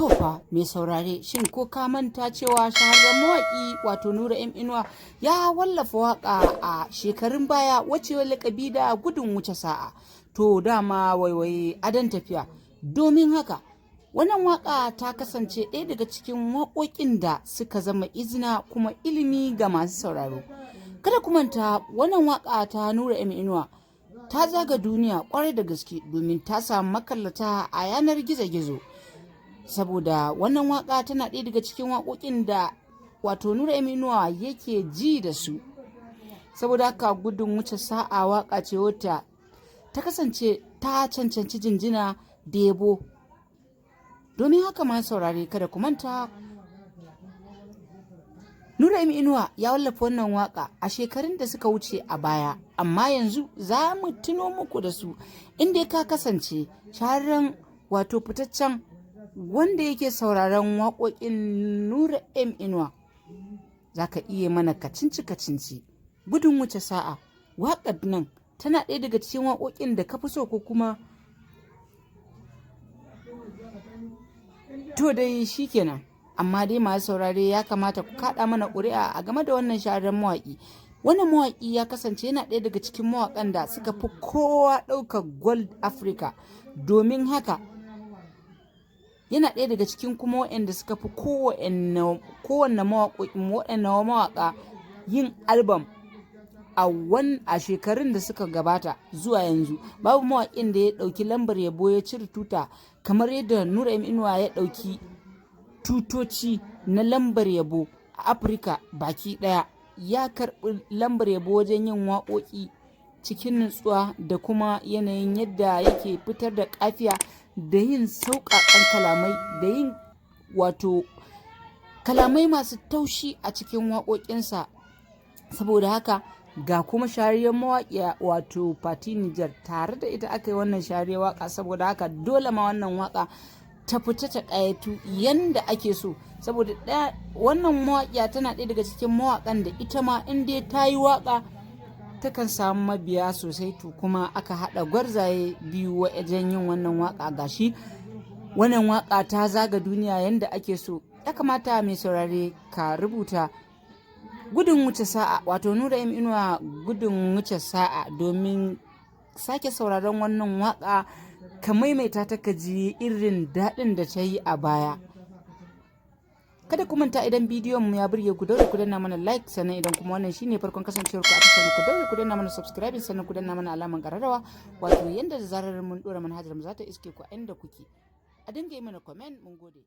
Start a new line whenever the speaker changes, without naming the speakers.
To fa mai saurare, shin ko ka manta cewa shahararren mawaƙi wato Nura inuwa ya wallafa waƙa a shekarun baya wacce lakabi da gudun wuce sa'a. To dama waiwaye adon tafiya. Domin haka wannan waƙa ta kasance ɗaya daga cikin waƙoƙin da suka zama izina kuma ilimi ga masu sauraro. Kada ku manta wannan waƙa ta Nura inuwa ta zaga duniya ƙwarai da gaske domin ta samu makallata a yanar gizo-gizo. Saboda wannan waka tana ɗaya daga cikin waƙoƙin da wato Nura inuwa yake ji da su. Saboda haka gudun wuce sa'a waka ce wata ta kasance ta cancanci jinjina da yabo. Domin haka ma saurare kada ku manta Nura inuwa ya wallafa wannan waka a shekarun da suka wuce a baya, amma yanzu za mu tuno muku da su inda ka kasance shahararren wato fitaccen wanda yake sauraron waƙoƙin Nura inuwa. Za ka iya mana kacinci gudun wuce sa'a. Waƙar nan tana ɗaya daga cikin waƙoƙin da ka fi so ko kuma to dai shi kenan. Amma dai masu saurare ya kamata ku kaɗa mana ƙuri'a a game da wannan shahararren mawaƙi. Wannan mawaƙi ya kasance yana ɗaya daga cikin mawaƙan da suka fi kowa ɗaukar gold Africa. Domin haka yana ɗaya daga cikin kuma waɗanda suka fi kowanne mawaƙa yin album a shekarun da suka gabata zuwa yanzu. Babu mawaƙin da ya ɗauki lambar yabo ya cire tuta kamar yadda Nura inuwa ya ɗauki tutoci na lambar yabo a Afirka baki ɗaya. Ya karɓi lambar yabo wajen yin waƙoƙi cikin nutsuwa da kuma yanayin yadda yake fitar da ƙafiya da yin sauƙaƙan kalamai da yin wato kalamai masu taushi a cikin waƙoƙinsa. Saboda haka ga kuma shahararriyar mawaƙiya wato Fati Nijar, tare da ita aka yi wannan shahararriyar waƙa. Saboda haka dole ma wannan waƙa ta fita ta ƙayatu yanda ake so. Saboda wannan mawaƙiya tana ɗaya daga cikin mawaƙan da ita ma in dai ta yi waƙa takan samu mabiya sosai. To kuma aka haɗa gwarzaye biyu wajen yin wannan waƙa. Gashi wannan waƙa ta zaga duniya yanda ake so. Ya kamata mai saurare ka rubuta gudun wuce sa'a wato Nura inuwa gudun wuce sa'a domin sake sauraron wannan waƙa ka maimaita ta ka ji irin daɗin da ta yi a baya. Kada ku manta, idan bidiyon mu ya burge ku daure ku danna mana like, sannan idan kuma wannan shine farkon kasancewar ku a tashar ku daure ku danna mana subscribe, sannan ku danna mana alaman kararrawa wato yanda da zarar mun dora manhajar mu za ta iske ku a inda kuke. A dinga yi mana comment. Mun gode.